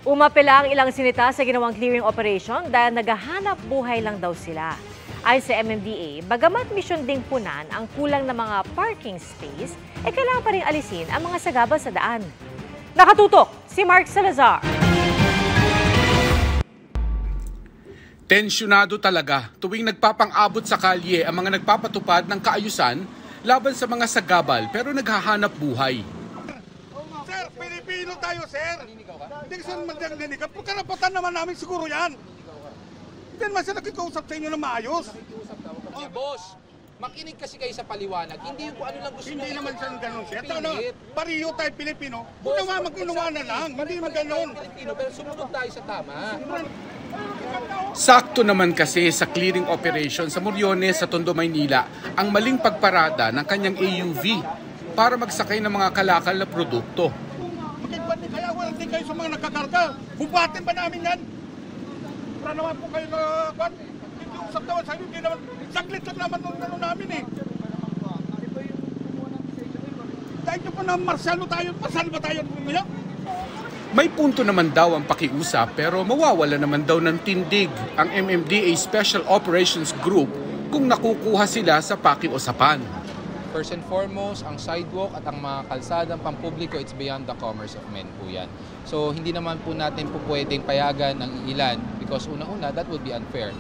Umapela ang ilang sinita sa ginawang clearing operation dahil naghahanap buhay lang daw sila. Ayon sa MMDA, bagamat misyon ding punan ang kulang na mga parking space, kailangan pa rin alisin ang mga sagabal sa daan. Nakatutok si Mark Salazar. Tensyonado talaga tuwing nagpapang-abot sa kalye ang mga nagpapatupad ng kaayusan laban sa mga sagabal pero naghahanap buhay. Sir, Pilipino tayo, sir. Hindi kasi magdangganig. Karapatan naman namin siguro yan. Hindi naman siya nakikausap sa inyo na maayos. Oh, boss, makinig kasi kayo sa paliwanag. Hindi yung kung ano lang gusto Hindi nyo. naman siya ganun, sir. Ano, Pilit. pariyo tayo Pilipino. Boss, Kung mag-inuwa na lang, hindi man ganun. Pilipino, pero sumunod tayo sa tama. Sakto naman kasi sa clearing operation sa Moriones sa Tondo, Maynila ang maling pagparada ng kanyang AUV para magsakay ng mga kalakal na produkto. Kaya wala din kayo sa mga nakakarga. Bubatin ba namin yan? Para naman po kayo na... Hindi usap naman sa inyo. Hindi naman... Saglit lang naman nung ano namin eh. Dahil nyo po na marsyal tayo. Marsyal ba tayo ngayon? May punto naman daw ang pakiusap pero mawawala naman daw ng tindig ang MMDA Special Operations Group kung nakukuha sila sa pakiusapan. First and foremost, ang sidewalk at ang mga kalsadang pampubliko, it's beyond the commerce of men po yan. So hindi naman po natin po pwedeng payagan ng ilan because una-una, that would be unfair.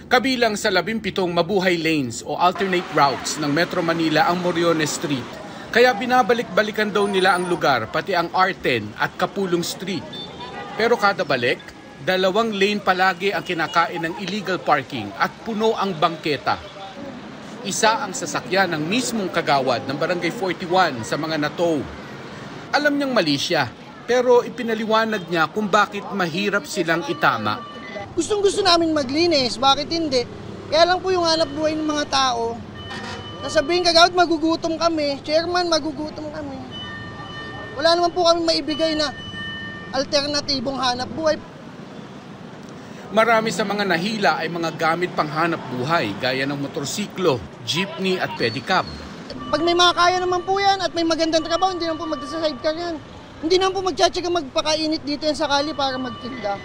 Kabilang sa 17 mabuhay lanes o alternate routes ng Metro Manila ang Moriones Street. Kaya binabalik-balikan daw nila ang lugar pati ang R10 at Kapulong Street. Pero kada balik, 2 lane palagi ang kinakain ng illegal parking at puno ang bangketa. Isa ang sasakyan ng mismong kagawad ng Barangay 41 sa mga natow. Alam niyang mali siya, pero ipinaliwanag niya kung bakit mahirap silang itama. Gustong-gusto namin maglinis, bakit hindi? Kaya lang po yung hanap buhay ng mga tao. Nasabihin kagawad, magugutom kami. Chairman, magugutom kami. Wala naman po kami maibigay na alternatibong hanap buhay. Marami sa mga nahila ay mga gamit panghanap buhay gaya ng motorsiklo, jeepney at pedicab. Pag may mga kaya naman po yan at may magandang trabaho, hindi naman po magsa-sidecar yan. Hindi naman po magtsatsaga magpakainit dito yan sakali para magtinda.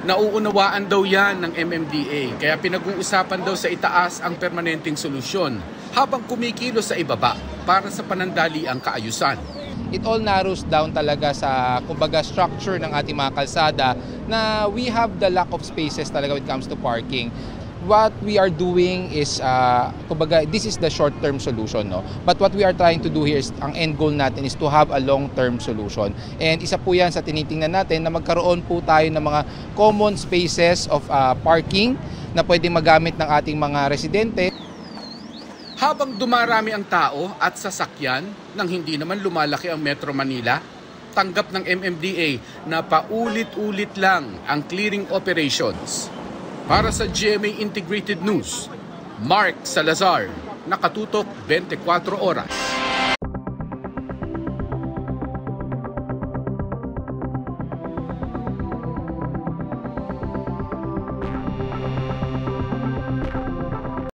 Nauunawaan daw yan ng MMDA kaya pinag-uusapan daw sa itaas ang permanenteng solusyon habang kumikilos sa ibaba para sa panandaliang kaayusan. It all narrows down talaga sa kumbaga structure ng ating mga kalsada na we have the lack of spaces talaga when it comes to parking. What we are doing is, kumbaga, this is the short-term solution, no? But what we are trying to do here is, ang end goal natin is to have a long-term solution. And isa po yan sa tinitingnan natin na magkaroon po tayo ng mga common spaces of parking na pwedeng magamit ng ating mga residente. Habang dumarami ang tao at sasakyan nang hindi naman lumalaki ang Metro Manila, tanggap ng MMDA na paulit-ulit lang ang clearing operations. Para sa GMA Integrated News, Mark Salazar, Nakatutok 24 Oras.